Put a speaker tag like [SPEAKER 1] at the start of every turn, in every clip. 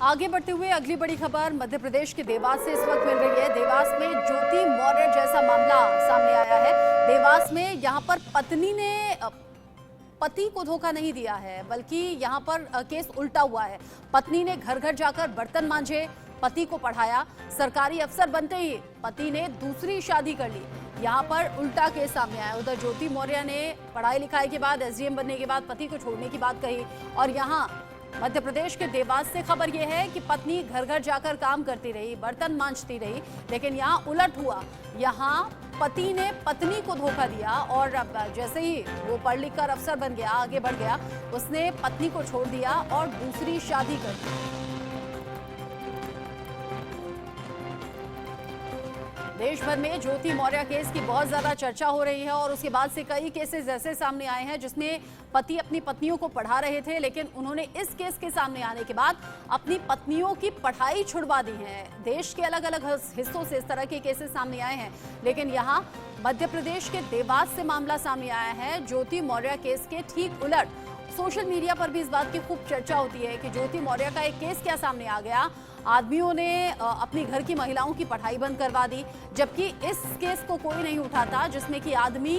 [SPEAKER 1] आगे बढ़ते हुए अगली बड़ी खबर मध्य प्रदेश के देवास से इस वक्त मिल रही है। देवास में ज्योति मौर्य जैसा मामला सामने आया है। देवास में यहां पर पत्नी ने पति को धोखा नहीं दिया है, बल्कि यहां पर केस उल्टा हुआ है। पत्नी ने घर घर जाकर बर्तन मांजे, पति को पढ़ाया। सरकारी अफसर बनते ही पति ने दूसरी शादी कर ली। यहाँ पर उल्टा केस सामने आया। उधर ज्योति मौर्य ने पढ़ाई लिखाई के बाद एसडीएम बनने के बाद पति को छोड़ने की बात कही। और यहाँ मध्य प्रदेश के देवास से खबर यह है कि पत्नी घर घर जाकर काम करती रही, बर्तन मांजती रही, लेकिन यहाँ उलट हुआ। यहाँ पति ने पत्नी को धोखा दिया और जैसे ही वो पढ़ लिख कर अफसर बन गया, आगे बढ़ गया, उसने पत्नी को छोड़ दिया और दूसरी शादी कर दी। देश भर में ज्योति मौर्य केस की बहुत ज्यादा चर्चा हो रही है और उसके बाद से कई केसेस ऐसे सामने आए हैं जिसमें पति अपनी पत्नियों को पढ़ा रहे थे, लेकिन उन्होंने इस केस के सामने आने के बाद अपनी पत्नियों की पढ़ाई छुड़वा दी है। देश के अलग अलग हिस्सों से इस तरह के केसेस सामने आए हैं, लेकिन यहाँ मध्य प्रदेश के देवास से मामला सामने आया है। ज्योति मौर्य केस के ठीक उलट सोशल मीडिया पर भी इस बात की खूब चर्चा होती है कि ज्योति मौर्य का एक केस क्या सामने आ गया। आदमियों ने अपनी घर की महिलाओं की पढ़ाई बंद करवा दी, जबकि इस केस को कोई नहीं उठाता जिसमें कि आदमी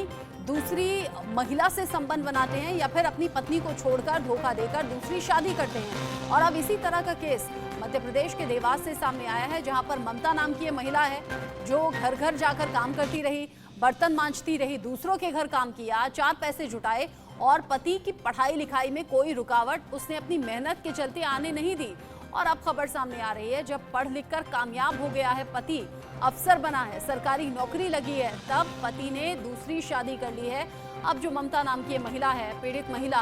[SPEAKER 1] दूसरी महिला से संबंध बनाते हैं या फिर अपनी पत्नी को छोड़कर धोखा देकर दूसरी शादी करते हैं। और अब इसी तरह का केस मध्य प्रदेश के देवास से सामने आया है, जहां पर ममता नाम की महिला है जो घर घर जाकर काम करती रही, बर्तन मांजती रही, दूसरों के घर काम किया, 4 पैसे जुटाए और पति की पढ़ाई लिखाई में कोई रुकावट उसने अपनी मेहनत के चलते आने नहीं दी। और अब खबर सामने आ रही है, जब पढ़ लिख कर कामयाब हो गया है पति, अफसर बना है, सरकारी नौकरी लगी है, तब पति ने दूसरी शादी कर ली है। अब जो ममता नाम की महिला है, पीड़ित महिला,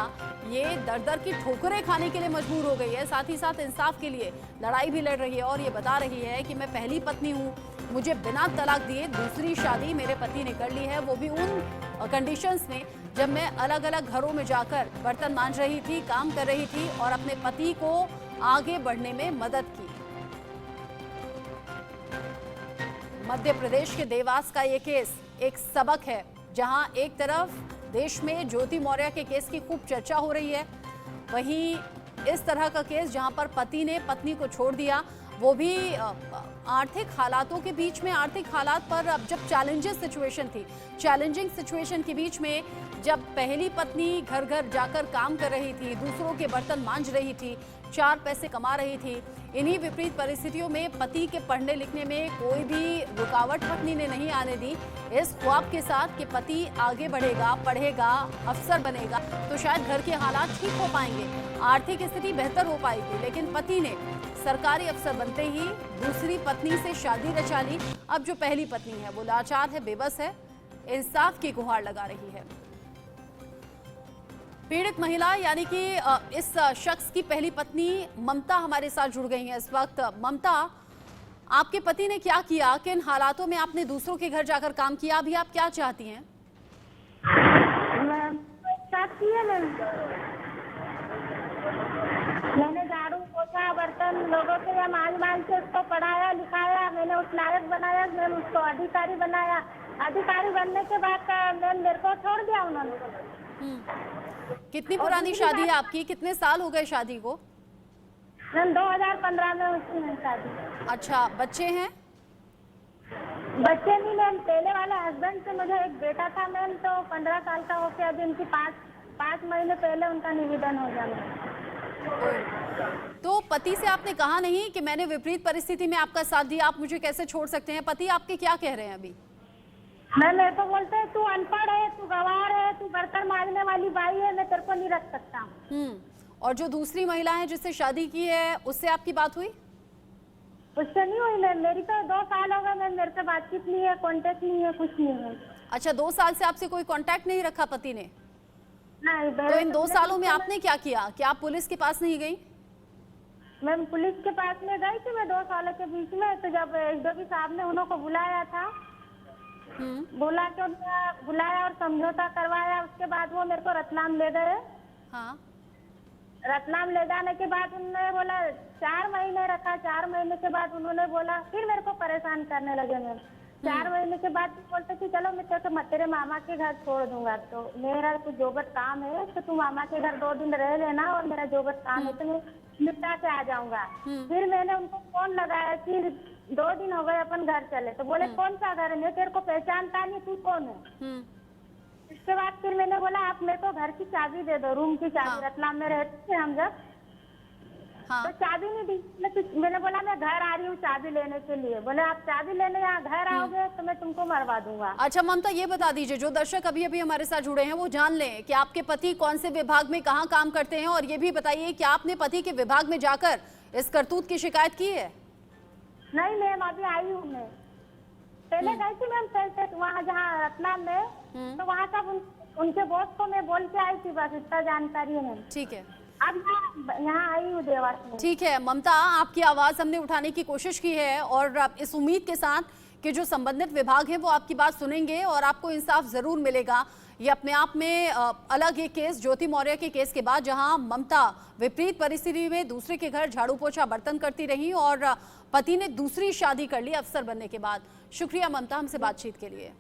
[SPEAKER 1] ये दर दर की ठोकरें खाने के लिए मजबूर हो गई है। साथ ही साथ इंसाफ के लिए लड़ाई भी लड़ रही है और ये बता रही है कि मैं पहली पत्नी हूँ, मुझे बिना तलाक दिए दूसरी शादी मेरे पति ने कर ली है, वो भी उन कंडीशंस में जब मैं अलग अलग घरों में जाकर बर्तन मांज रही थी, काम कर रही थी और अपने पति को आगे बढ़ने में मदद की। मध्य प्रदेश के देवास का ये केस एक सबक है, जहां एक तरफ देश में ज्योति मौर्य के केस की खूब चर्चा हो रही है, वहीं इस तरह का केस जहां पर पति ने पत्नी को छोड़ दिया, वो भी आर्थिक हालातों के बीच में। आर्थिक हालात पर अब जब चैलेंजिंग सिचुएशन के बीच में जब पहली पत्नी घर घर जाकर काम कर रही थी, दूसरों के बर्तन मांज रही थी, 4 पैसे कमा रही थी, इन्हीं विपरीत परिस्थितियों में पति के पढ़ने लिखने में कोई भी रुकावट पत्नी ने नहीं आने दी। इस ख्वाब के साथ कि पति आगे बढ़ेगा, पढ़ेगा, अफसर बनेगा तो शायद घर के हालात ठीक हो पाएंगे, आर्थिक स्थिति बेहतर हो पाएगी, लेकिन पति ने सरकारी अफसर बनते ही दूसरी पत्नी से शादी रचा ली। अब जो पहली पत्नी है वो लाचार है, बेबस है, इंसाफ की गुहार लगा रही है। पीड़ित महिला यानी कि इस शख्स की पहली पत्नी ममता हमारे साथ जुड़ गई है इस वक्त। ममता, आपके पति ने क्या किया, किन हालातों में आपने दूसरों के घर जाकर काम किया, अभी आप क्या चाहती हैं?
[SPEAKER 2] मैंने झाड़ू पोछा बर्तन लोगों के यहाँ माल के उसको पढ़ाया लिखाया, मैंने उस लायक बनाया, मैंने उसको अधिकारी बनाया। अधिकारी बनने के बाद मेरे को छोड़ दिया उन्होंने।
[SPEAKER 1] कितनी पुरानी शादी है आपकी, कितने साल हो गए शादी को?
[SPEAKER 2] 2015 में हुई थी शादी।
[SPEAKER 1] अच्छा, बच्चे हैं?
[SPEAKER 2] बच्चे नहीं मैम, पहले वाले हस्बैंड से मुझे एक बेटा था मैम, तो 15 साल का होके अभी उनकी 5 महीने पहले उनका निवेदन हो जाना।
[SPEAKER 1] तो पति से आपने कहा नहीं कि मैंने विपरीत परिस्थिति में आपका साथ दिया, आप मुझे कैसे छोड़ सकते हैं? पति आपके क्या कह रहे हैं अभी?
[SPEAKER 2] मैं मेरे को बोलते हैं तू अनपढ़ है, तू गंवार है, तू बर्तन मांजने वाली बाई है, मैं तेरे को नहीं रख सकता।
[SPEAKER 1] और जो दूसरी महिला है जिससे शादी की है, उससे आपकी बात हुई?
[SPEAKER 2] उससे नहीं हुई मैम, मेरी तो 2 साल हो गए मैम, मेरे से बातचीत नहीं है, कांटेक्ट नहीं है, कुछ नहीं है।
[SPEAKER 1] अच्छा, 2 साल से आपसे कोई कांटेक्ट नहीं रखा पति ने?
[SPEAKER 2] नहीं।
[SPEAKER 1] तो इन 2 सालों में आपने क्या किया? क्या आप पुलिस के पास नहीं गई?
[SPEAKER 2] मैम पुलिस के पास में गई थी मैं 2 सालों के बीच में, तो जब एसडीओ साहब ने उन्हों को बुलाया था, बुलाया और समझौता करवाया, उसके बाद वो मेरे को रतलाम ले गए।
[SPEAKER 1] हाँ।
[SPEAKER 2] रतलाम ले जाने के बाद उन्होंने बोला 4 महीने रखा, 4 महीने के बाद उन्होंने बोला, फिर मेरे को परेशान करने लगे मैम। 4 महीने के बाद बोलते कि चलो मैं तेरे मामा के घर छोड़ दूंगा, तो मेरा कुछ जोबत काम है तो तू मामा के घर 2 दिन रह लेना और मेरा जोबत काम है तो मैं निपटा के आ जाऊंगा। फिर मैंने उनको फोन लगाया कि 2 दिन हो गए अपन घर चले, तो बोले कौन सा घर है, मैं तेरे को पहचानता नहीं, तू कौन है। इसके बाद फिर मैंने बोला आप मेरे को घर की चाबी दे दो, रूम की चाबी। रतलाम में रहते थे हम जब, तो चाबी नहीं दी। मैंने बोला मैं घर आ रही हूँ चाबी लेने के लिए। बोले आप चाबी लेने यहाँ घर आओगे तो मैं तुमको मरवा दूंगा।
[SPEAKER 1] अच्छा ममता, ये बता दीजिए, जो दर्शक अभी अभी हमारे साथ जुड़े हैं वो जान लें कि आपके पति कौन से विभाग में कहाँ काम करते हैं, और ये भी बताइए कि आपने पति के विभाग में जाकर इस करतूत की शिकायत की है?
[SPEAKER 2] नहीं मैम, अभी आई हूँ मैं। पहले गई थी मैम पहले वहाँ जहाँ रतलाम में, तो वहाँ सब उनके बॉस को मैं बोल के आई थी, बस इतना जानकारी है मैम।
[SPEAKER 1] ठीक है,
[SPEAKER 2] अब यहाँ आई हूँ देवास में।
[SPEAKER 1] ठीक है ममता, आपकी आवाज हमने उठाने की कोशिश की है और इस उम्मीद के साथ कि जो संबंधित विभाग हैं वो आपकी बात सुनेंगे और आपको इंसाफ जरूर मिलेगा। ये अपने आप में अलग एक केस, ज्योति मौर्य के केस के बाद, जहां ममता विपरीत परिस्थिति में दूसरे के घर झाड़ू पोछा बर्तन करती रही और पति ने दूसरी शादी कर ली अफसर बनने के बाद। शुक्रिया ममता, हमसे बातचीत के लिए।